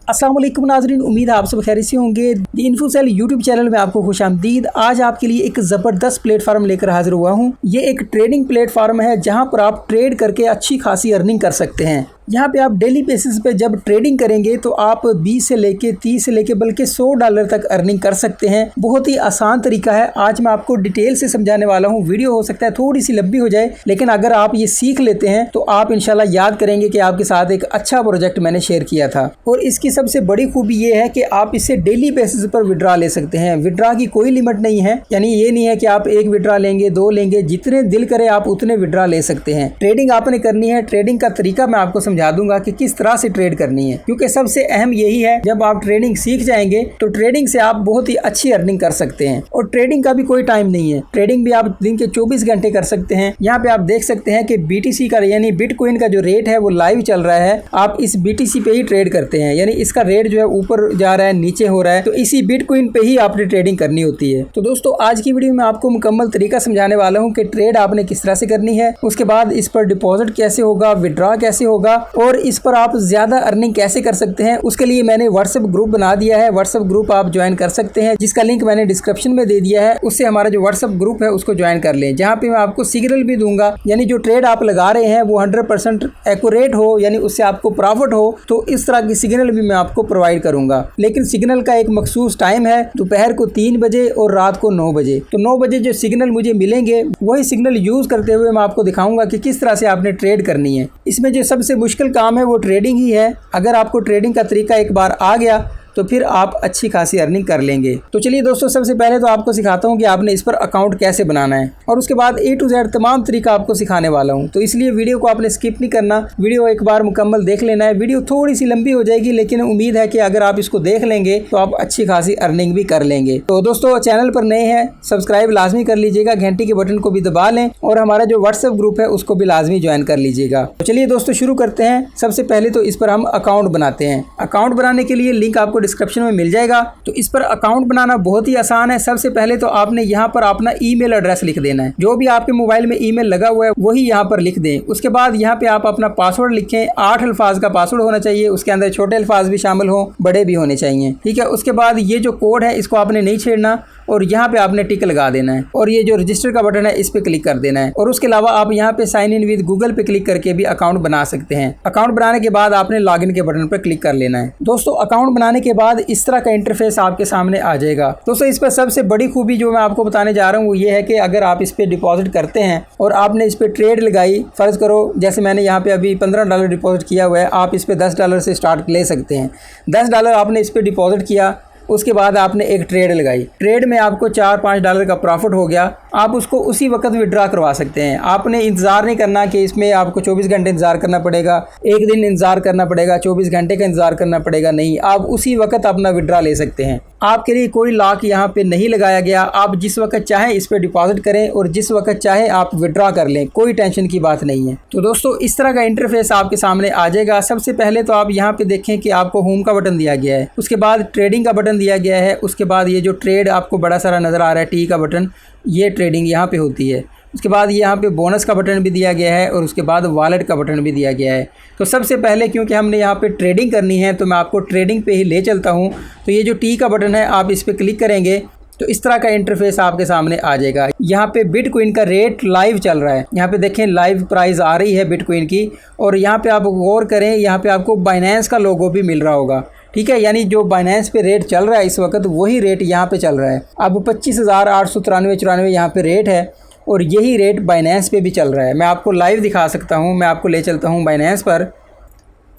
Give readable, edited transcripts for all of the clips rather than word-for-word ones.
अस्सलाम वालेकुम नाज़रीन, उम्मीद है आप सब खैरियत से होंगे। द इन्फोसेल यूट्यूब चैनल में आपको खुशामदीद। आज आपके लिए एक ज़बरदस्त प्लेटफार्म लेकर हाजिर हुआ हूँ। ये एक ट्रेडिंग प्लेटफार्म है जहाँ पर आप ट्रेड करके अच्छी खासी अर्निंग कर सकते हैं। यहाँ पे आप डेली बेसिस पे जब ट्रेडिंग करेंगे तो आप 20 से लेके 30 से लेके बल्कि $100 तक अर्निंग कर सकते हैं। बहुत ही आसान तरीका है। आज मैं आपको डिटेल से समझाने वाला हूँ। वीडियो हो सकता है थोड़ी सी लंबी हो जाए, लेकिन अगर आप ये सीख लेते हैं तो आप इंशाल्लाह याद करेंगे कि आपके साथ एक अच्छा प्रोजेक्ट मैंने शेयर किया था। और इसकी सबसे बड़ी खूबी ये है कि आप इससे डेली बेसिस पर विड्रा ले सकते हैं। विड्रा की कोई लिमिट नहीं है, यानी ये नहीं है कि आप एक विड्रा लेंगे, दो लेंगे, जितने दिल करे आप उतने विड्रा ले सकते हैं। ट्रेडिंग आपने करनी है। ट्रेडिंग का तरीका मैं आपको समझा दूंगा कि किस तरह से ट्रेड करनी है, क्योंकि सबसे अहम यही है। जब आप ट्रेडिंग सीख जाएंगे तो ट्रेडिंग से आप बहुत ही अच्छी अर्निंग कर सकते हैं। और ट्रेडिंग का भी कोई टाइम नहीं है। ट्रेडिंग भी आप दिन के 24 घंटे कर सकते हैं। यहाँ पे आप देख सकते हैं कि BTC का यानी बिटकॉइन का जो रेट है वो लाइव चल रहा है। आप इस BTC पे ही ट्रेड करते हैं, यानी इसका रेट जो है ऊपर जा रहा है, नीचे हो रहा है, तो इसी बिटकॉइन पे ही आपने ट्रेडिंग करनी होती है। तो दोस्तों, आज की वीडियो में आपको मुकम्मल तरीका समझाने वाला हूँ कि ट्रेड आपने किस तरह से करनी है, उसके बाद इस पर डिपॉजिट कैसे होगा, विड्रॉ कैसे होगा और इस पर आप ज्यादा अर्निंग कैसे कर सकते हैं। उसके लिए मैंने व्हाट्सएप ग्रुप बना दिया है। व्हाट्सएप ग्रुप आप ज्वाइन कर सकते हैं, जिसका लिंक मैंने डिस्क्रिप्शन में दे दिया है। उससे हमारा जो व्हाट्सएप ग्रुप है उसको ज्वाइन कर लें, जहाँ पे मैं आपको सिग्नल भी दूंगा, यानी जो ट्रेड आप लगा रहे हैं वो 100% एक्यूरेट हो, यानी उससे आपको प्रॉफिट हो, तो इस तरह की सिग्नल भी मैं आपको प्रोवाइड करूंगा। लेकिन सिग्नल का एक मखसूस टाइम है, दोपहर को 3 बजे और रात को 9 बजे। तो 9 बजे जो सिग्नल मुझे मिलेंगे वही सिग्नल यूज करते हुए मैं आपको दिखाऊंगा कि किस तरह से आपने ट्रेड करनी है। इसमें जो सबसे मुश्किल काम है वो ट्रेडिंग ही है। अगर आपको ट्रेडिंग का तरीका एक बार आ गया तो फिर आप अच्छी खासी अर्निंग कर लेंगे। तो चलिए दोस्तों, सबसे पहले तो आपको सिखाता हूँ कि आपने इस पर अकाउंट कैसे बनाना है, और उसके बाद A to Z तमाम तरीका आपको सिखाने वाला हूँ। तो इसलिए वीडियो को आपने स्किप नहीं करना, वीडियो एक बार मुकम्मल देख लेना है। वीडियो थोड़ी सी लंबी हो जाएगी, लेकिन उम्मीद है कि अगर आप इसको देख लेंगे तो आप अच्छी खासी अर्निंग भी कर लेंगे। तो दोस्तों, चैनल पर नए हैं सब्सक्राइब लाजमी कर लीजिएगा, घंटी के बटन को भी दबा लें और हमारा जो व्हाट्सएप ग्रुप है उसको भी लाजमी ज्वाइन कर लीजिएगा। तो चलिए दोस्तों, शुरू करते हैं। सबसे पहले तो इस पर हम अकाउंट बनाते हैं। अकाउंट बनाने के लिए लिंक आपको डिस्क्रिप्शन में मिल जाएगा। तो इस पर अकाउंट बनाना बहुत ही आसान है। सबसे पहले तो आपने यहाँ पर अपना ईमेल एड्रेस लिख देना है। जो भी आपके मोबाइल में ईमेल लगा हुआ है वही यहाँ पर लिख दें। उसके बाद यहाँ पे आप अपना पासवर्ड लिखें। 8 अल्फाज का पासवर्ड होना चाहिए। उसके अंदर छोटे अल्फाज भी शामिल हों, बड़े भी होने चाहिए, ठीक है। उसके बाद ये जो कोड है इसको आपने नहीं छेड़ना और यहाँ पे आपने टिक लगा देना है, और ये जो रजिस्टर का बटन है इस पे क्लिक कर देना है। और उसके अलावा आप यहाँ पे साइन इन विद गूगल पे क्लिक करके भी अकाउंट बना सकते हैं। अकाउंट बनाने के बाद आपने लॉगिन के बटन पर क्लिक कर लेना है। दोस्तों, अकाउंट बनाने के बाद इस तरह का इंटरफेस आपके सामने आ जाएगा। दोस्तों, इस पर सबसे बड़ी खूबी जो मैं आपको बताने जा रहा हूँ वो ये है कि अगर आप इस पे डिपॉजिट करते हैं और आपने इस पे ट्रेड लगाई, फर्ज करो जैसे मैंने यहाँ पे अभी $15 डिपॉजिट किया हुआ है, आप इस पे $10 से स्टार्ट ले सकते हैं। $10 आपने इस पे डिपॉजिट किया, उसके बाद आपने एक ट्रेड लगाई। ट्रेड में आपको $4-5 का प्रॉफिट हो गया, आप उसको उसी वक्त विड्रा करवा सकते हैं। आपने इंतज़ार नहीं करना कि इसमें आपको 24 घंटे इंतज़ार करना पड़ेगा, एक दिन इंतज़ार करना पड़ेगा, 24 घंटे का इंतज़ार करना पड़ेगा। नहीं, आप उसी वक्त अपना विड्रा ले सकते हैं। आपके लिए कोई लॉक यहाँ पे नहीं लगाया गया। आप जिस वक्त चाहें इस पे डिपॉजिट करें और जिस वक्त चाहें आप विड्रा कर लें, कोई टेंशन की बात नहीं है। तो दोस्तों, इस तरह का इंटरफेस आपके सामने आ जाएगा। सबसे पहले तो आप यहाँ पे देखें कि आपको होम का बटन दिया गया है, उसके बाद ट्रेडिंग का बटन दिया गया है, उसके बाद ये जो ट्रेड आपको बड़ा सारा नज़र आ रहा है टी का बटन, ये ट्रेडिंग यहाँ पे होती है। उसके बाद यहाँ पे बोनस का बटन भी दिया गया है और उसके बाद वॉलेट का बटन भी दिया गया है। तो सबसे पहले क्योंकि हमने यहाँ पे ट्रेडिंग करनी है तो मैं आपको ट्रेडिंग पे ही ले चलता हूँ। तो ये जो टी का बटन है आप इस पर क्लिक करेंगे तो इस तरह का इंटरफेस आपके सामने आ जाएगा। यहाँ पे बिटकॉइन का रेट लाइव चल रहा है। यहाँ पे देखें लाइव प्राइस आ रही है बिटकॉइन की, और यहाँ पे आप गौर करें, यहाँ पे आपको बाइनेंस का लोगो भी मिल रहा होगा, ठीक है। यानी जो बाइनेंस पे रेट चल रहा है इस वक्त वही रेट यहाँ पे चल रहा है। अब 25,893 यहाँ पे रेट है और यही रेट बाइनेंस पे भी चल रहा है। मैं आपको लाइव दिखा सकता हूँ, मैं आपको ले चलता हूँ बाइनेंस पर।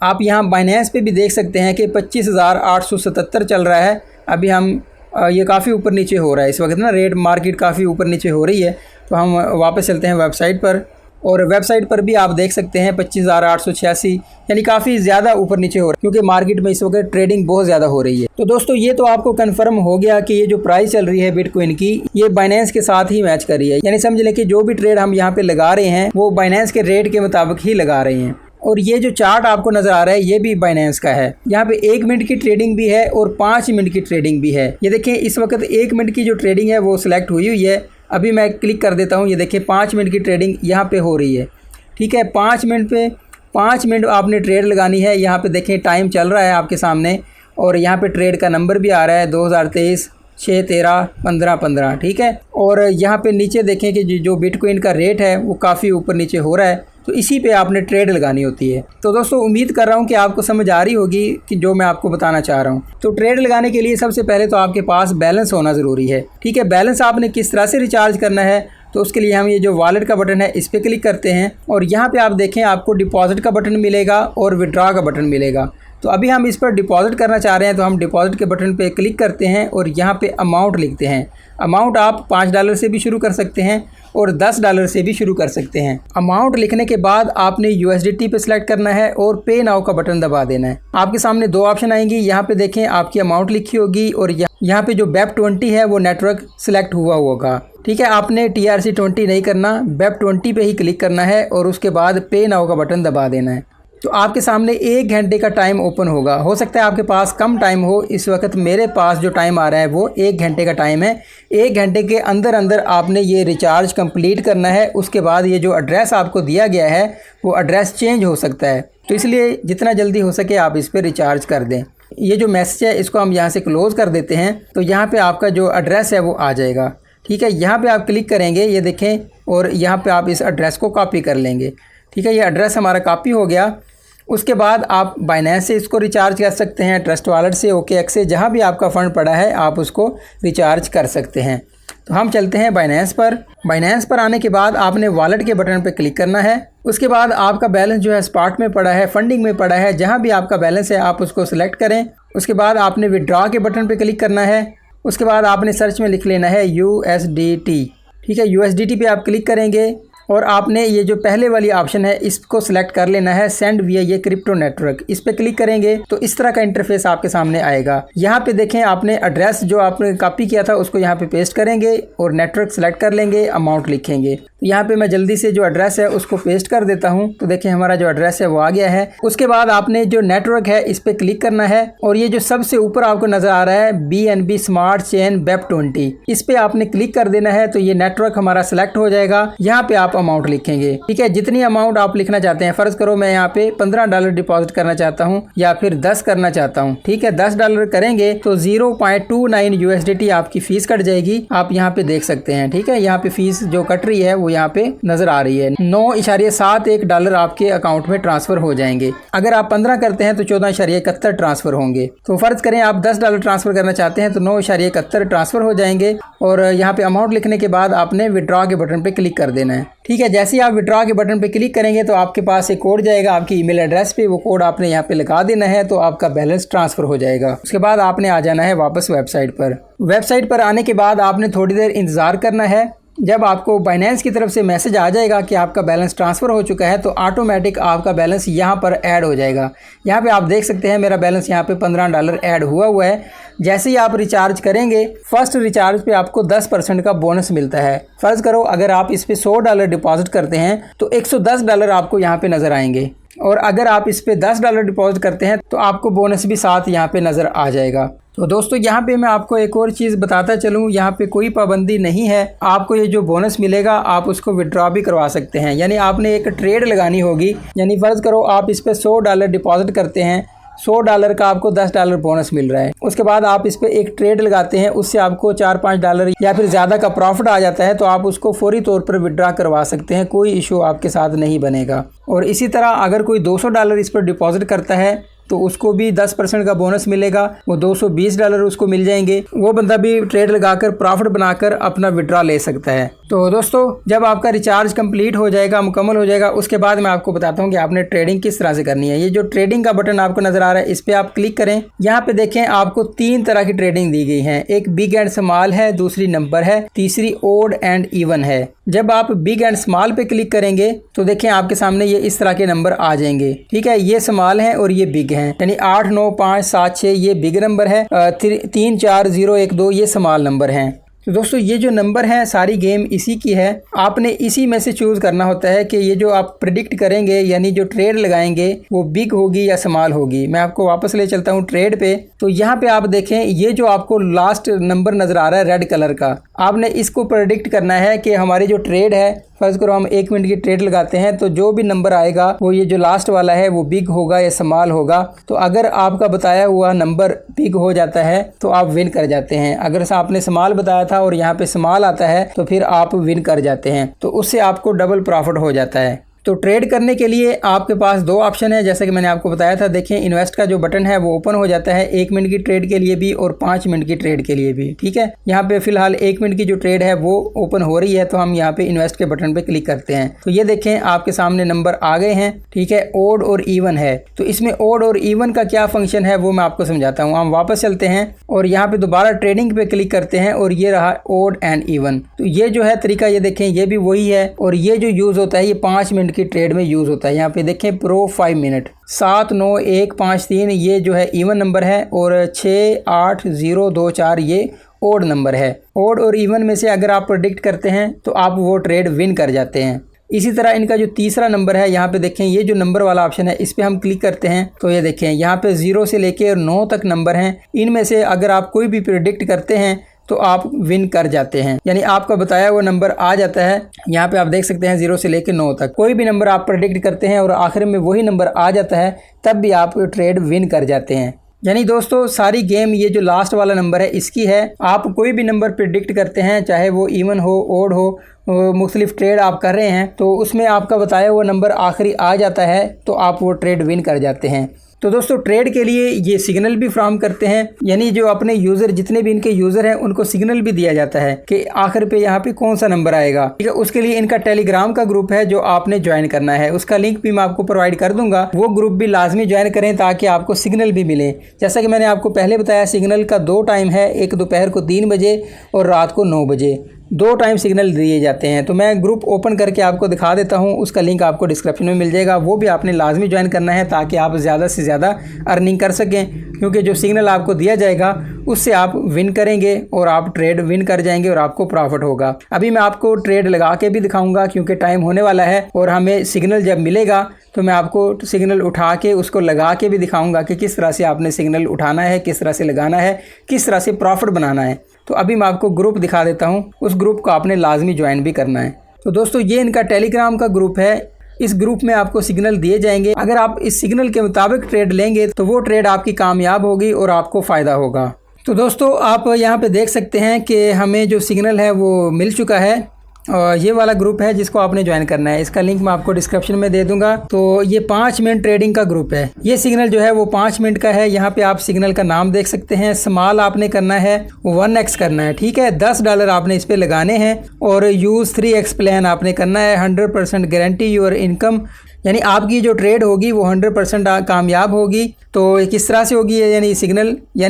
आप यहाँ बाइनेंस पे भी देख सकते हैं कि 25,877 चल रहा है। अभी हम ये काफ़ी ऊपर नीचे हो रहा है इस वक्त ना, रेट मार्केट काफ़ी ऊपर नीचे हो रही है। तो हम वापस चलते हैं वेबसाइट पर, और वेबसाइट पर भी आप देख सकते हैं 25,886, यानी काफ़ी ज़्यादा ऊपर नीचे हो रहा है क्योंकि मार्केट में इस वक्त ट्रेडिंग बहुत ज़्यादा हो रही है। तो दोस्तों, ये तो आपको कंफर्म हो गया कि ये जो प्राइस चल रही है बिटकॉइन की ये बाइनेंस के साथ ही मैच कर रही है। यानी समझ लें कि जो भी ट्रेड हम यहाँ पे लगा रहे हैं वो बाइनेंस के रेट के मुताबिक ही लगा रहे हैं। और ये जो चार्ट आपको नज़र आ रहा है ये भी बाइनेंस का है। यहाँ पे 1 मिनट की ट्रेडिंग भी है और 5 मिनट की ट्रेडिंग भी है। ये देखें, इस वक्त 1 मिनट की जो ट्रेडिंग है वो सिलेक्ट हुई है। अभी मैं क्लिक कर देता हूँ, ये देखें 5 मिनट की ट्रेडिंग यहाँ पे हो रही है, ठीक है। 5 मिनट पे 5 मिनट आपने ट्रेड लगानी है। यहाँ पे देखें टाइम चल रहा है आपके सामने और यहाँ पे ट्रेड का नंबर भी आ रहा है 2023 6-13-15-15, ठीक है। और यहाँ पे नीचे देखें कि जो बिटकॉइन का रेट है वो काफ़ी ऊपर नीचे हो रहा है, तो इसी पे आपने ट्रेड लगानी होती है। तो दोस्तों उम्मीद कर रहा हूँ कि आपको समझ आ रही होगी कि जो मैं आपको बताना चाह रहा हूँ। तो ट्रेड लगाने के लिए सबसे पहले तो आपके पास बैलेंस होना ज़रूरी है, ठीक है। बैलेंस आपने किस तरह से रिचार्ज करना है, तो उसके लिए हम ये जो वॉलेट का बटन है इस पर क्लिक करते हैं और यहाँ पे आप देखें आपको डिपॉजिट का बटन मिलेगा और विड्रॉ का बटन मिलेगा। तो अभी हम इस पर डिपॉजिट करना चाह रहे हैं, तो हम डिपॉजिट के बटन पे क्लिक करते हैं और यहाँ पे अमाउंट लिखते हैं। अमाउंट आप $5 से भी शुरू कर सकते हैं और $10 से भी शुरू कर सकते हैं। अमाउंट लिखने के बाद आपने USDT पे सिलेक्ट करना है और पे नाउ का बटन दबा देना है। आपके सामने दो ऑप्शन आएंगी, यहाँ पे देखें आपकी अमाउंट लिखी होगी और यहाँ पे जो BEP20 है वो नेटवर्क सिलेक्ट हुआ होगा, ठीक है। आपने TRC20 नहीं करना, BEP20 पे ही क्लिक करना है और उसके बाद पे नाउ का बटन दबा देना है। तो आपके सामने 1 घंटे का टाइम ओपन होगा। हो सकता है आपके पास कम टाइम हो, इस वक्त मेरे पास जो टाइम आ रहा है वो 1 घंटे का टाइम है। 1 घंटे के अंदर अंदर आपने ये रिचार्ज कंप्लीट करना है। उसके बाद ये जो एड्रेस आपको दिया गया है वो एड्रेस चेंज हो सकता है, तो इसलिए जितना जल्दी हो सके आप इस पर रिचार्ज कर दें। ये जो मैसेज है इसको हम यहाँ से क्लोज़ कर देते हैं, तो यहाँ पर आपका जो एड्रेस है वो आ जाएगा, ठीक है। यहाँ पर आप क्लिक करेंगे, ये देखें, और यहाँ पर आप इस एड्रेस को कॉपी कर लेंगे, ठीक है। ये एड्रेस हमारा कॉपी हो गया। उसके बाद आप बाइनेंस से इसको रिचार्ज कर सकते हैं, ट्रस्ट वॉलेट से, OKX से, जहाँ भी आपका फ़ंड पड़ा है आप उसको रिचार्ज कर सकते हैं। तो हम चलते हैं बाइनेंस पर। बाइनेंस पर आने के बाद आपने वॉलेट के बटन पर क्लिक करना है। उसके बाद आपका बैलेंस जो है स्पॉट में पड़ा है, फंडिंग में पड़ा है, जहाँ भी आपका बैलेंस है आप उसको सिलेक्ट करें। उसके बाद आपने विड्रॉ के बटन पर क्लिक करना है। उसके बाद आपने सर्च में लिख लेना है USDT, ठीक है। USDT पे आप क्लिक करेंगे और आपने ये जो पहले वाली ऑप्शन है इसको सिलेक्ट कर लेना है, सेंड विया ये क्रिप्टो नेटवर्क। इस पे क्लिक करेंगे तो इस तरह का इंटरफेस आपके सामने आएगा। यहाँ पे देखें आपने एड्रेस जो आपने कॉपी किया था उसको यहाँ पे पेस्ट करेंगे और नेटवर्क सेलेक्ट कर लेंगे, अमाउंट लिखेंगे। तो यहाँ पे मैं जल्दी से जो एड्रेस है उसको पेस्ट कर देता हूँ। तो देखें हमारा जो एड्रेस है वो आ गया है। उसके बाद आपने जो नेटवर्क है इस पे क्लिक करना है और ये जो सबसे ऊपर आपको नजर आ रहा है BNB स्मार्ट चेन BEP20, इस पे आपने क्लिक कर देना है। तो ये नेटवर्क हमारा सेलेक्ट हो जाएगा। यहाँ पे आप अमाउंट लिखेंगे, ठीक है। जितनी अमाउंट आप लिखना चाहते हैं, फर्ज करो मैं यहाँ पे $15 डिपॉजिट करना चाहता हूँ या फिर 10 करना चाहता हूँ, ठीक है। $10 करेंगे तो 0.29 USDT आपकी फीस कट जाएगी। आप यहाँ पे देख सकते हैं, ठीक है। यहाँ पे फीस जो कट रही है वो यहाँ पे नजर आ रही है। $9.71 आपके अकाउंट में ट्रांसफर हो जाएंगे। अगर आप 15 करते हैं तो 14.71 ट्रांसफर होंगे। तो फर्ज करें आप $10 ट्रांसफर करना चाहते हैं तो 9.71 ट्रांसफर हो जाएंगे। और यहाँ पे अमाउंट लिखने के बाद आपने विड्रॉ के बटन पे क्लिक कर देना है, ठीक है। जैसे ही आप विड्रॉ के बटन पे क्लिक करेंगे तो आपके पास एक कोड जाएगा आपकी ईमेल एड्रेस पे। वो कोड आपने यहाँ पे लगा देना है तो आपका बैलेंस ट्रांसफर हो जाएगा। उसके बाद आपने आ जाना है वापस वेबसाइट पर। वेबसाइट पर आने के बाद आपने थोड़ी देर इंतज़ार करना है। जब आपको बाइनेंस की तरफ से मैसेज आ जाएगा कि आपका बैलेंस ट्रांसफ़र हो चुका है तो ऑटोमेटिक आपका बैलेंस यहाँ पर ऐड हो जाएगा। यहाँ पे आप देख सकते हैं मेरा बैलेंस यहाँ पे $15 ऐड हुआ है। जैसे ही आप रिचार्ज करेंगे, फर्स्ट रिचार्ज पे आपको 10% का बोनस मिलता है। फ़र्ज़ करो अगर आप इस पे $100 डिपॉजिट करते हैं तो $110 आपको यहाँ पे नज़र आएंगे, और अगर आप इस पे $10 डिपॉजिट करते हैं तो आपको बोनस भी साथ यहाँ पे नज़र आ जाएगा। तो दोस्तों यहाँ पे मैं आपको एक और चीज़ बताता चलूँ, यहाँ पे कोई पाबंदी नहीं है। आपको ये जो बोनस मिलेगा आप उसको विड्रॉ भी करवा सकते हैं। यानी आपने एक ट्रेड लगानी होगी, यानी फ़र्ज़ करो आप इस पे $100 डिपॉजिट करते हैं, $100 का आपको $10 बोनस मिल रहा है। उसके बाद आप इस पे एक ट्रेड लगाते हैं, उससे आपको $4-5 या फिर ज़्यादा का प्रॉफिट आ जाता है तो आप उसको फौरी तौर पर विड्रॉ करवा सकते हैं, कोई इशू आपके साथ नहीं बनेगा। और इसी तरह अगर कोई $200 इस पर डिपॉजिट करता है तो उसको भी 10% का बोनस मिलेगा, वो $220 उसको मिल जाएंगे। वो बंदा भी ट्रेड लगाकर प्रॉफिट बनाकर अपना विड्रॉ ले सकता है। तो दोस्तों जब आपका रिचार्ज कंप्लीट हो जाएगा, मुकम्मल हो जाएगा, उसके बाद मैं आपको बताता हूँ कि आपने ट्रेडिंग किस तरह से करनी है। ये जो ट्रेडिंग का बटन आपको नजर आ रहा है इस पर आप क्लिक करें। यहाँ पे देखें आपको 3 तरह की ट्रेडिंग दी गई है। एक बिग एंड स्मॉल है, दूसरी नंबर है, तीसरी ओड एंड इवन है। जब आप बिग एंड स्मॉल पे क्लिक करेंगे तो देखें आपके सामने ये इस तरह के नंबर आ जाएंगे, ठीक है। ये स्मॉल है और ये बिग है, यानी 8, 9, 5, 7, 6 ये बिग नंबर है, 3, 4, 0, 1, 2 ये स्मॉल नंबर हैं। तो दोस्तों ये जो नंबर है सारी गेम इसी की है। आपने इसी में से चूज़ करना होता है कि ये जो आप प्रिडिक्ट करेंगे यानी जो ट्रेड लगाएंगे वो बिग होगी या स्मॉल होगी। मैं आपको वापस ले चलता हूँ ट्रेड पे। तो यहाँ पे आप देखें ये जो आपको लास्ट नंबर नज़र आ रहा है रेड कलर का, आपने इसको प्रिडिक्ट करना है कि हमारी जो ट्रेड है फर्ज करो हम 1 मिनट की ट्रेड लगाते हैं, तो जो भी नंबर आएगा वो ये जो लास्ट वाला है वो बिग होगा या स्मॉल होगा। तो अगर आपका बताया हुआ नंबर बिग हो जाता है तो आप विन कर जाते हैं। अगर आपने स्मॉल बताया था और यहाँ पे स्मॉल आता है तो फिर आप विन कर जाते हैं, तो उससे आपको डबल प्रॉफिट हो जाता है। तो ट्रेड करने के लिए आपके पास 2 ऑप्शन है, जैसे कि मैंने आपको बताया था। देखें, इन्वेस्ट का जो बटन है वो ओपन हो जाता है 1 मिनट की ट्रेड के लिए भी और 5 मिनट की ट्रेड के लिए भी। ठीक है, यहाँ पे फिलहाल 1 मिनट की जो ट्रेड है वो ओपन हो रही है, तो हम यहाँ पे इन्वेस्ट के बटन पे क्लिक करते हैं। तो ये देखें आपके सामने नंबर आ गए हैं। ठीक है, ओड और इवन है। तो इसमें ओड और इवन का क्या फंक्शन है वो मैं आपको समझाता हूँ। हम वापस चलते हैं और यहाँ पे दोबारा ट्रेडिंग पे क्लिक करते हैं और ये रहा ओड एंड इवन। तो ये जो है तरीका, ये देखें ये भी वही है। और ये जो यूज़ होता है ये 5 मिनट की ट्रेड में यूज़ होता है। यहाँ पे देखें प्रो 5 मिनट 7 9 1 5 3 ये जो है इवन नंबर है और 6 8 0 2 4 ये ओड नंबर है। ओड और इवन में से अगर आप प्रेडिक्ट करते हैं तो आप वो ट्रेड विन कर जाते हैं। इसी तरह इनका जो तीसरा नंबर है, यहाँ पे देखें ये जो नंबर वाला ऑप्शन है इस पे हम क्लिक करते हैं तो ये देखें यहाँ पे 0 से लेके 9 तक नंबर हैं। इनमें से अगर आप कोई भी प्रेडिक्ट करते हैं तो आप विन कर जाते हैं, यानी आपका बताया हुआ नंबर आ जाता है। यहाँ पे आप देख सकते हैं 0 से लेकर 9 तक कोई भी नंबर आप प्रेडिक्ट करते हैं और आखिर में वही नंबर आ जाता है, तब भी आप ट्रेड विन कर जाते हैं। यानी दोस्तों सारी गेम ये जो लास्ट वाला नंबर है इसकी है। आप कोई भी नंबर प्रेडिक्ट करते हैं, चाहे वो इवन हो ओड हो, मुख्तलिफ ट्रेड आप कर रहे हैं, तो उसमें आपका बताया हुआ नंबर आखिरी आ जाता है तो आप वो ट्रेड विन कर जाते हैं। तो दोस्तों ट्रेड के लिए ये सिग्नल भी फ्राहम करते हैं, यानी जो अपने यूज़र जितने भी इनके यूज़र हैं उनको सिग्नल भी दिया जाता है कि आखिर पे यहाँ पे कौन सा नंबर आएगा। ठीक है, उसके लिए इनका टेलीग्राम का ग्रुप है जो आपने ज्वाइन करना है। उसका लिंक भी मैं आपको प्रोवाइड कर दूंगा, वो ग्रुप भी लाजमी ज्वाइन करें ताकि आपको सिग्नल भी मिले। जैसा कि मैंने आपको पहले बताया, सिग्नल का 2 टाइम है, एक दोपहर को 3 बजे और रात को 9 बजे, 2 टाइम सिग्नल दिए जाते हैं। तो मैं ग्रुप ओपन करके आपको दिखा देता हूं, उसका लिंक आपको डिस्क्रिप्शन में मिल जाएगा। वो भी आपने लाजमी ज्वाइन करना है ताकि आप ज़्यादा से ज़्यादा अर्निंग कर सकें, क्योंकि जो सिग्नल आपको दिया जाएगा उससे आप विन करेंगे और आप ट्रेड विन कर जाएंगे और आपको प्रॉफिट होगा। अभी मैं आपको ट्रेड लगा के भी दिखाऊंगा क्योंकि टाइम होने वाला है और हमें सिग्नल जब मिलेगा तो मैं आपको सिग्नल उठा के उसको लगा के भी दिखाऊंगा कि किस तरह से आपने सिग्नल उठाना है, किस तरह से लगाना है, किस तरह से प्रॉफिट बनाना है। तो अभी मैं आपको ग्रुप दिखा देता हूं, उस ग्रुप को आपने लाजमी ज्वाइन भी करना है। तो दोस्तों ये इनका टेलीग्राम का ग्रुप है, इस ग्रुप में आपको सिग्नल दिए जाएंगे। अगर आप इस सिग्नल के मुताबिक ट्रेड लेंगे तो वो ट्रेड आपकी कामयाब होगी और आपको फ़ायदा होगा। तो दोस्तों आप यहाँ पे देख सकते हैं कि हमें जो सिग्नल है वो मिल चुका है और ये वाला ग्रुप है जिसको आपने ज्वाइन करना है। इसका लिंक मैं आपको डिस्क्रिप्शन में दे दूंगा। तो ये 5 मिनट ट्रेडिंग का ग्रुप है। ये सिग्नल जो है वो 5 मिनट का है। यहाँ पे आप सिग्नल का नाम देख सकते हैं। स्मॉल आपने करना है, 1x करना है। ठीक है, $10 आपने इस पे लगाने हैं और यूज़ 3x प्लान आपने करना है। 100% गारंटी योर इनकम, यानी आपकी जो ट्रेड होगी वो 100% कामयाब होगी। तो किस तरह से होगी यानी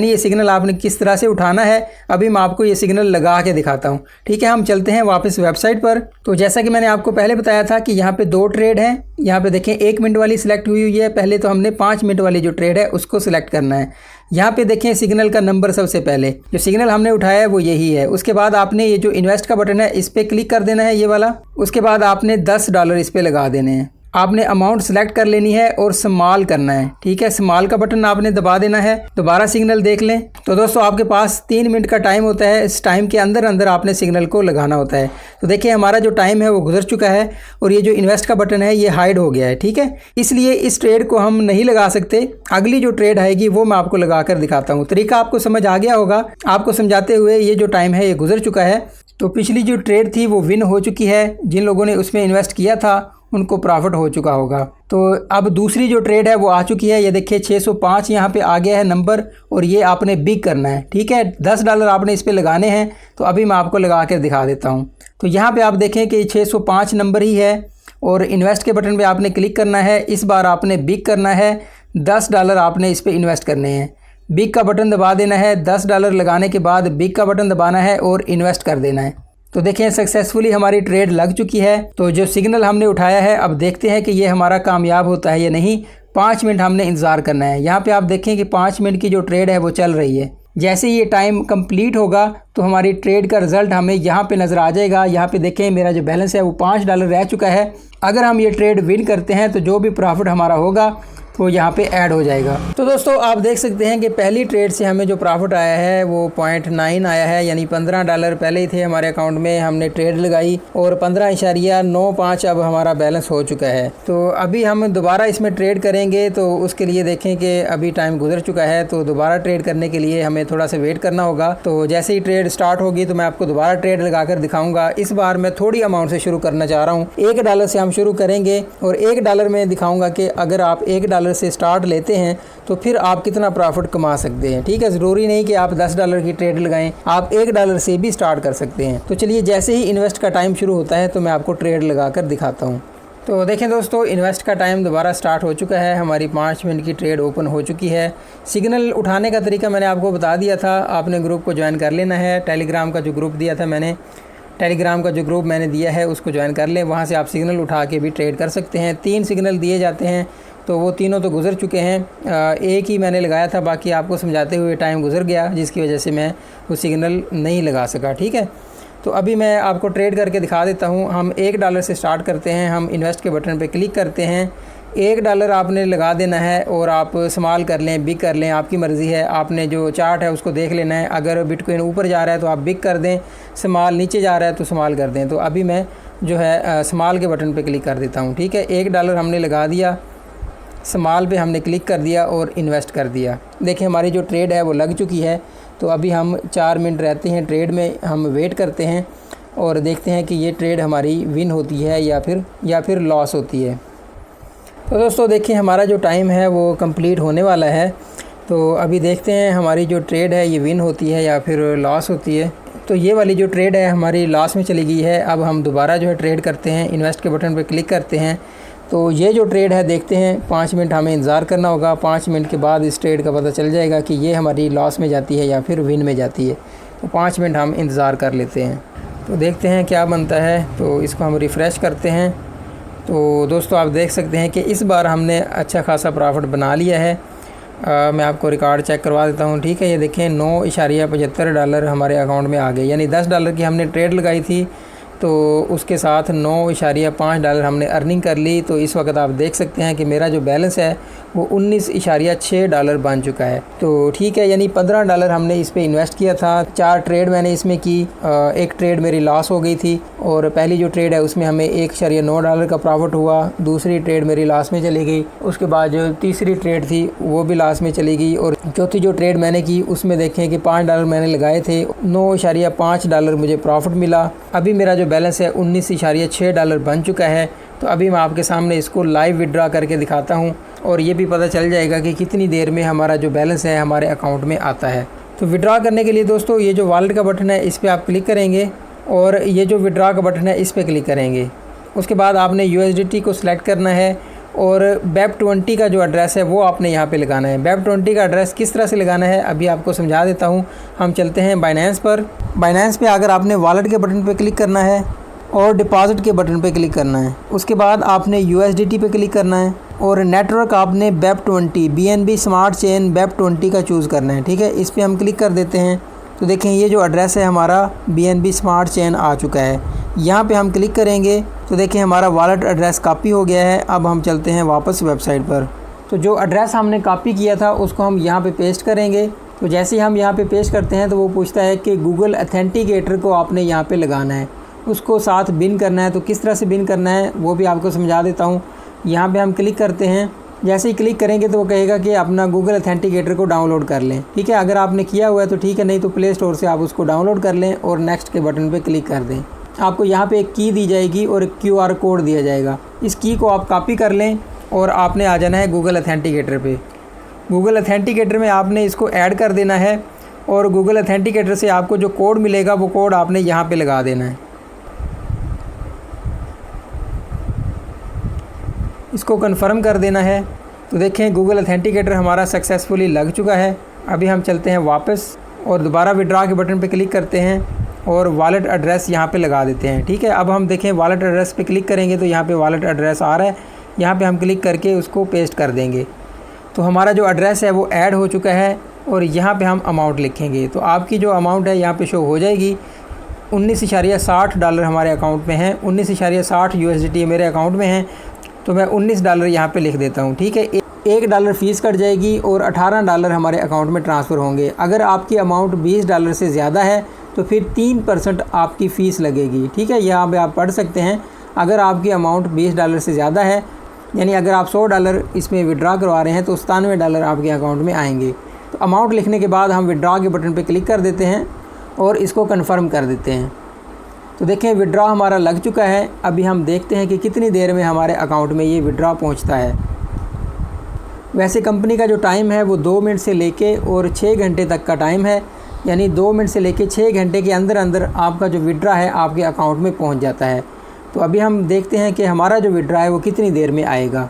ये सिग्नल आपने किस तरह से उठाना है, अभी मैं आपको ये सिग्नल लगा के दिखाता हूँ। ठीक है, हम चलते हैं वापस वेबसाइट पर। तो जैसा कि मैंने आपको पहले बताया था कि यहाँ पे 2 ट्रेड हैं। यहाँ पे देखें 1 मिनट वाली सिलेक्ट हुई है। पहले तो हमने 5 मिनट वाली जो ट्रेड है उसको सिलेक्ट करना है। यहाँ पे देखें सिग्नल का नंबर, सबसे पहले जो सिग्नल हमने उठाया है वो यही है। उसके बाद आपने ये जो इन्वेस्ट का बटन है इस पर क्लिक कर देना है, ये वाला। उसके बाद आपने $10 इस पर लगा देने हैं। आपने अमाउंट सेलेक्ट कर लेनी है और स्मॉल करना है। ठीक है, स्मॉल का बटन आपने दबा देना है। दोबारा सिग्नल देख लें। तो दोस्तों आपके पास 3 मिनट का टाइम होता है। इस टाइम के अंदर अंदर आपने सिग्नल को लगाना होता है। तो देखिए हमारा जो टाइम है वो गुजर चुका है और ये जो इन्वेस्ट का बटन है ये हाइड हो गया है। ठीक है, इसलिए इस ट्रेड को हम नहीं लगा सकते। अगली जो ट्रेड आएगी वो मैं आपको लगा कर दिखाता हूँ। तरीका आपको समझ आ गया होगा। आपको समझाते हुए ये जो टाइम है ये गुजर चुका है। तो पिछली जो ट्रेड थी वो विन हो चुकी है। जिन लोगों ने उसमें इन्वेस्ट किया था उनको प्रॉफिट हो चुका होगा। तो अब दूसरी जो ट्रेड है वो आ चुकी है। ये देखिए 605 यहाँ पे आ गया है नंबर और ये आपने बिग करना है। ठीक है, $10 आपने इस पे लगाने हैं। तो अभी मैं आपको लगा कर दिखा देता हूँ। तो यहाँ पे आप देखें कि 605 नंबर ही है और इन्वेस्ट के बटन पे आपने क्लिक करना है। इस बार आपने बिग करना है। $10 आपने इस पर इन्वेस्ट करने हैं। बिग का बटन दबा देना है। $10 लगाने के बाद बिग का बटन दबाना है और इन्वेस्ट कर देना है। तो देखें सक्सेसफुली हमारी ट्रेड लग चुकी है। तो जो सिग्नल हमने उठाया है अब देखते हैं कि ये हमारा कामयाब होता है या नहीं। 5 मिनट हमने इंतज़ार करना है। यहाँ पे आप देखें कि 5 मिनट की जो ट्रेड है वो चल रही है। जैसे ये टाइम कंप्लीट होगा तो हमारी ट्रेड का रिज़ल्ट हमें यहाँ पे नज़र आ जाएगा। यहाँ पे देखें मेरा जो बैलेंस है वो $5 रह चुका है। अगर हम ये ट्रेड विन करते हैं तो जो भी प्रॉफिट हमारा होगा वो यहाँ पे ऐड हो जाएगा। तो दोस्तों आप देख सकते हैं कि पहली ट्रेड से हमें जो प्रॉफिट आया है वो $0.9 आया है, यानी $15 पहले ही थे हमारे अकाउंट में, हमने ट्रेड लगाई और 15.95 अब हमारा बैलेंस हो चुका है। तो अभी हम दोबारा इसमें ट्रेड करेंगे, तो उसके लिए देखें कि अभी टाइम गुजर चुका है, तो दोबारा ट्रेड करने के लिए हमें थोड़ा सा वेट करना होगा। तो जैसे ही ट्रेड स्टार्ट होगी तो मैं आपको दोबारा ट्रेड लगा कर दिखाऊंगा। इस बार मैं थोड़ी अमाउंट से शुरू करना चाह रहा हूँ, $1 से हम शुरू करेंगे और $1 में दिखाऊंगा कि अगर आप $1 से स्टार्ट लेते हैं तो फिर आप कितना प्रॉफिट कमा सकते हैं। ठीक है, ज़रूरी नहीं कि आप $10 की ट्रेड लगाएं, आप $1 से भी स्टार्ट कर सकते हैं। तो चलिए जैसे ही इन्वेस्ट का टाइम शुरू होता है तो मैं आपको ट्रेड लगा कर दिखाता हूँ। तो देखें दोस्तों, इन्वेस्ट का टाइम दोबारा स्टार्ट हो चुका है, हमारी 5 मिनट की ट्रेड ओपन हो चुकी है। सिग्नल उठाने का तरीका मैंने आपको बता दिया था, आपने ग्रुप को ज्वाइन कर लेना है। टेलीग्राम का जो ग्रुप दिया था मैंने, टेलीग्राम का जो ग्रुप मैंने दिया है उसको ज्वाइन कर लें, वहाँ से आप सिग्नल उठा के भी ट्रेड कर सकते हैं। 3 सिग्नल दिए जाते हैं, तो वो तीनों तो गुजर चुके हैं, एक ही मैंने लगाया था, बाकी आपको समझाते हुए टाइम गुजर गया, जिसकी वजह से मैं वो सिग्नल नहीं लगा सका। ठीक है, तो अभी मैं आपको ट्रेड करके दिखा देता हूँ। हम $1 से स्टार्ट करते हैं, हम इन्वेस्ट के बटन पे क्लिक करते हैं। $1 आपने लगा देना है और आप स्मॉल कर लें, बिग कर लें, आपकी मर्ज़ी है। आपने जो चार्ट है उसको देख लेना है, अगर बिटकॉइन ऊपर जा रहा है तो आप बिग कर दें, स्मॉल नीचे जा रहा है तो स्मॉल कर दें। तो अभी मैं जो है स्मॉल के बटन पे क्लिक कर देता हूँ। ठीक है, $1 हमने लगा दिया, स्मॉल पे हमने क्लिक कर दिया और इन्वेस्ट कर दिया। देखिए हमारी जो ट्रेड है वो लग चुकी है। तो अभी हम 4 मिनट रहते हैं ट्रेड में, हम वेट करते हैं और देखते हैं कि ये ट्रेड हमारी विन होती है या फिर लॉस होती है। तो दोस्तों देखिए हमारा जो टाइम है वो कंप्लीट होने वाला है। तो अभी देखते हैं हमारी जो ट्रेड है ये विन होती है या फिर लॉस होती है। तो ये वाली जो ट्रेड है हमारी लॉस में चली गई है। अब हम दोबारा जो है ट्रेड करते हैं, इन्वेस्ट के बटन पर क्लिक करते हैं। तो ये जो ट्रेड है देखते हैं, 5 मिनट हमें इंतज़ार करना होगा। 5 मिनट के बाद इस ट्रेड का पता चल जाएगा कि ये हमारी लॉस में जाती है या फिर विन में जाती है। तो 5 मिनट हम इंतज़ार कर लेते हैं, तो देखते हैं क्या बनता है। तो इसको हम रिफ़्रेश करते हैं। तो दोस्तों आप देख सकते हैं कि इस बार हमने अच्छा खासा प्रॉफिट बना लिया है। मैं आपको रिकॉर्ड चेक करवा देता हूँ। ठीक है, ये देखें $9.75 हमारे अकाउंट में आ गए, यानी $10 की हमने ट्रेड लगाई थी तो उसके साथ $9.5 हमने अर्निंग कर ली। तो इस वक्त आप देख सकते हैं कि मेरा जो बैलेंस है वो $19.6 बन चुका है। तो ठीक है, यानी $15 हमने इस पे इन्वेस्ट किया था। 4 ट्रेड मैंने इसमें की, एक ट्रेड मेरी लॉस हो गई थी और पहली जो ट्रेड है उसमें हमें $1.9 का प्रॉफिट हुआ। दूसरी ट्रेड मेरी लॉस में चली गई, उसके बाद जो तीसरी ट्रेड थी वो भी लॉस में चली गई और चौथी जो ट्रेड मैंने की उसमें देखें कि $5 मैंने लगाए थे, $9.5 मुझे प्रॉफिट मिला। अभी मेरा जो बैलेंस है $19.6 बन चुका है। तो अभी मैं आपके सामने इसको लाइव विड्रॉ करके दिखाता हूँ और ये भी पता चल जाएगा कि कितनी देर में हमारा जो बैलेंस है हमारे अकाउंट में आता है। तो विड्रॉ करने के लिए दोस्तों ये जो वॉलेट का बटन है इस पर आप क्लिक करेंगे और ये जो विड्रॉ का बटन है इस पर क्लिक करेंगे। उसके बाद आपने USDT को सिलेक्ट करना है और BEP20 का जो एड्रेस है वो आपने यहाँ पे लगाना है। BEP20 का एड्रेस किस तरह से लगाना है अभी आपको समझा देता हूँ। हम चलते हैं बाइनेंस पर। बाइनेंस पे आकर आपने वॉलेट के बटन पे क्लिक करना है और डिपॉजिट के बटन पे क्लिक करना है। उसके बाद आपने USDT पे क्लिक करना है और नेटवर्क आपने BEP20 BNB smart chain BEP20 का चूज़ करना है। ठीक है, इस पर हम क्लिक कर देते हैं। तो देखें ये जो एड्रेस है हमारा BNB स्मार्ट चेन आ चुका है। यहाँ पे हम क्लिक करेंगे तो देखें हमारा वॉलेट एड्रेस कॉपी हो गया है। अब हम चलते हैं वापस वेबसाइट पर। तो जो एड्रेस हमने कॉपी किया था उसको हम यहाँ पे पेस्ट करेंगे। तो जैसे ही हम यहाँ पे पेस्ट करते हैं तो वो पूछता है कि गूगल ऑथेंटिकेटर को आपने यहाँ पे लगाना है, उसको साथ बिन करना है। तो किस तरह से बिन करना है वो भी आपको समझा देता हूँ। यहाँ पे हम क्लिक करते हैं, जैसे ही क्लिक करेंगे तो वो कहेगा कि अपना गूगल ऑथेंटिकेटर को डाउनलोड कर लें। ठीक है, अगर आपने किया हुआ है तो ठीक है, नहीं तो प्ले स्टोर से आप उसको डाउनलोड कर लें और नेक्स्ट के बटन पे क्लिक कर दें। आपको यहाँ पे एक की दी जाएगी और एक QR कोड दिया जाएगा। इस की को आप कॉपी कर लें और आपने आ जाना है गूगल ऑथेंटिकेटर पे। गूगल ऑथेंटिकेटर में आपने इसको ऐड कर देना है और गूगल ऑथेंटिकेटर से आपको जो कोड मिलेगा वो कोड आपने यहाँ पे लगा देना है। इसको कंफर्म कर देना है। तो देखें गूगल ऑथेंटिकेटर हमारा सक्सेसफुली लग चुका है। अभी हम चलते हैं वापस और दोबारा विड्रॉ के बटन पे क्लिक करते हैं और वॉलेट एड्रेस यहाँ पे लगा देते हैं। ठीक है, अब हम देखें वॉलेट एड्रेस पे क्लिक करेंगे तो यहाँ पे वॉलेट एड्रेस आ रहा है, यहाँ पे हम क्लिक करके उसको पेस्ट कर देंगे। तो हमारा जो एड्रेस है वो ऐड हो चुका है और यहाँ पे हम अमाउंट लिखेंगे। तो आपकी जो अमाउंट है यहाँ पे शो हो जाएगी। $19.60 हमारे अकाउंट में है, 19.60 USDT मेरे अकाउंट में है। तो मैं $19 यहाँ पे लिख देता हूँ। ठीक है, $1 फ़ीस कट जाएगी और $18 हमारे अकाउंट में ट्रांसफ़र होंगे। अगर आपकी अमाउंट $20 से ज़्यादा है तो फिर 3% आपकी फ़ीस लगेगी। ठीक है, यहाँ पे आप पढ़ सकते हैं। अगर आपकी अमाउंट $20 से ज़्यादा है, यानी अगर आप $100 इसमें विड्रा करवा रहे हैं तो $97 आपके अकाउंट में आएंगे। तो अमाउंट लिखने के बाद हम विड्रा के बटन पर क्लिक कर देते हैं और इसको कन्फर्म कर देते हैं। तो देखें विड्रा हमारा लग चुका है। अभी हम देखते हैं कि कितनी देर में हमारे अकाउंट में ये विड्रा पहुंचता है। वैसे कंपनी का जो टाइम है वो 2 मिनट से लेके और 6 घंटे तक का टाइम है, यानी 2 मिनट से लेके 6 घंटे के अंदर अंदर आपका जो विड्रा है आपके अकाउंट में पहुंच जाता है। तो अभी हम देखते हैं कि हमारा जो विड्रा है वो कितनी देर में आएगा।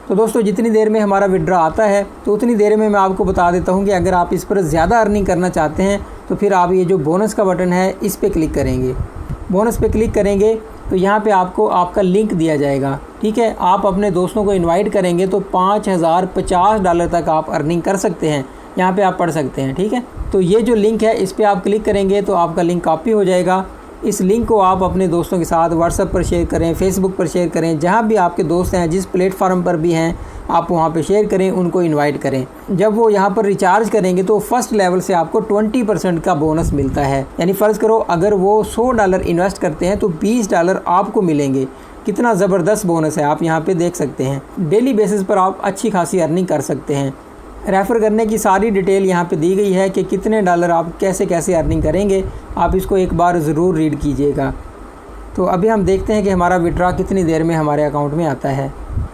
तो दोस्तों जितनी देर में हमारा विड्रा आता है तो उतनी देर में मैं आपको बता देता हूँ कि अगर आप इस पर ज़्यादा अर्निंग करना चाहते हैं तो फिर आप ये जो बोनस का बटन है इस पर क्लिक करेंगे। बोनस पे क्लिक करेंगे तो यहाँ पे आपको आपका लिंक दिया जाएगा। ठीक है, आप अपने दोस्तों को इनवाइट करेंगे तो $5050 तक आप अर्निंग कर सकते हैं। यहाँ पे आप पढ़ सकते हैं। ठीक है, तो ये जो लिंक है इस पर आप क्लिक करेंगे तो आपका लिंक कॉपी हो जाएगा। इस लिंक को आप अपने दोस्तों के साथ व्हाट्सएप पर शेयर करें, फेसबुक पर शेयर करें, जहाँ भी आपके दोस्त हैं, जिस प्लेटफार्म पर भी हैं आप वहाँ पे शेयर करें, उनको इनवाइट करें। जब वो यहाँ पर रिचार्ज करेंगे तो फर्स्ट लेवल से आपको 20% का बोनस मिलता है। यानी फ़र्ज़ करो अगर वो $100 इन्वेस्ट करते हैं तो $20 आपको मिलेंगे। कितना ज़बरदस्त बोनस है, आप यहाँ पे देख सकते हैं। डेली बेसिस पर आप अच्छी खासी अर्निंग कर सकते हैं। रेफ़र करने की सारी डिटेल यहाँ पे दी गई है कि कितने डॉलर आप कैसे कैसे अर्निंग करेंगे। आप इसको एक बार ज़रूर रीड कीजिएगा। तो अभी हम देखते हैं कि हमारा विड्रा कितनी देर में हमारे अकाउंट में आता है।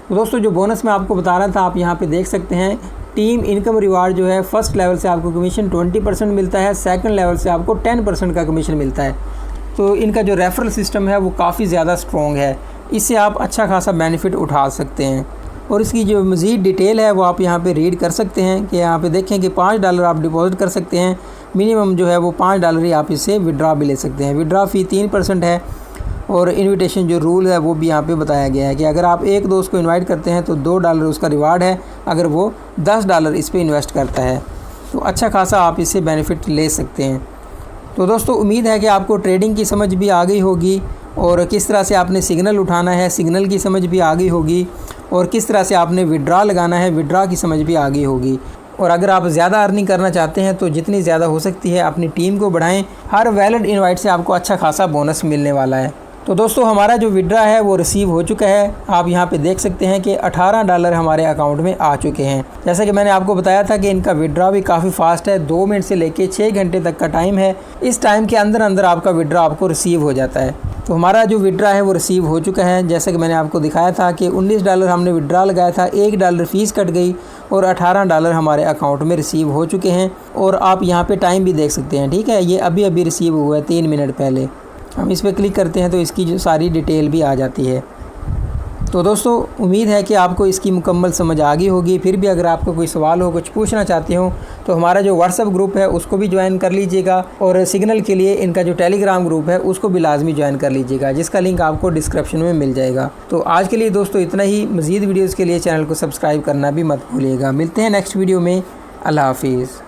तो दोस्तों जो बोनस मैं आपको बता रहा था आप यहाँ पे देख सकते हैं। टीम इनकम रिवार्ड जो है फर्स्ट लेवल से आपको कमीशन 20% मिलता है, सेकंड लेवल से आपको 10% का कमीशन मिलता है। तो इनका जो रेफरल सिस्टम है वो काफ़ी ज़्यादा स्ट्रॉन्ग है, इससे आप अच्छा खासा बेनिफिट उठा सकते हैं। और इसकी जो मज़ीद डिटेल है वो आप यहाँ पे रीड कर सकते हैं कि यहाँ पे देखें कि $5 आप डिपॉज़िट कर सकते हैं। मिनिमम जो है वो $5 ही आप इससे विड्रा भी ले सकते हैं। विड्रा फ़ी 3% है और इनविटेशन जो रूल है वो भी यहाँ पे बताया गया है कि अगर आप एक दोस्त को इनवाइट करते हैं तो $2 उसका रिवार्ड है, अगर वो $10 इस पर इन्वेस्ट करता है तो अच्छा खासा आप इससे बेनिफिट ले सकते हैं। तो दोस्तों उम्मीद है कि आपको ट्रेडिंग की समझ भी आ गई होगी और किस तरह से आपने सिग्नल उठाना है, सिग्नल की समझ भी आ गई होगी, और किस तरह से आपने विड्रा लगाना है, विड्रा की समझ भी आ गई होगी। और अगर आप ज़्यादा अर्निंग करना चाहते हैं तो जितनी ज़्यादा हो सकती है अपनी टीम को बढ़ाएं। हर वैलिड इनवाइट से आपको अच्छा खासा बोनस मिलने वाला है। तो दोस्तों हमारा जो विड्रा है वो रिसीव हो चुका है। आप यहाँ पे देख सकते हैं कि $18 हमारे अकाउंट में आ चुके हैं। जैसा कि मैंने आपको बताया था कि इनका विड्रा भी काफ़ी फास्ट है, 2 मिनट से लेके 6 घंटे तक का टाइम है। इस टाइम के अंदर अंदर आपका विड्रा आपको रिसीव हो जाता है। तो हमारा जो विड्रा है वो रिसीव हो चुका है। जैसा कि मैंने आपको दिखाया था कि $19 हमने विड्रा लगाया था, $1 फ़ीस कट गई और $18 हमारे अकाउंट में रिसीव हो चुके हैं। और आप यहाँ पे टाइम भी देख सकते हैं। ठीक है, ये अभी अभी रिसीव हुआ है 3 मिनट पहले। हम इस पर क्लिक करते हैं तो इसकी जो सारी डिटेल भी आ जाती है। तो दोस्तों उम्मीद है कि आपको इसकी मुकम्मल समझ आ गई होगी। फिर भी अगर आपको कोई सवाल हो, कुछ पूछना चाहते हो तो हमारा जो व्हाट्सएप ग्रुप है उसको भी ज्वाइन कर लीजिएगा, और सिग्नल के लिए इनका जो टेलीग्राम ग्रुप है उसको भी लाजमी ज्वाइन कर लीजिएगा, जिसका लिंक आपको डिस्क्रिप्शन में मिल जाएगा। तो आज के लिए दोस्तों इतना ही। मज़ीद वीडियोज़ के लिए चैनल को सब्सक्राइब करना भी मत भूलिएगा। मिलते हैं नेक्स्ट वीडियो में। अल्लाह हाफिज़।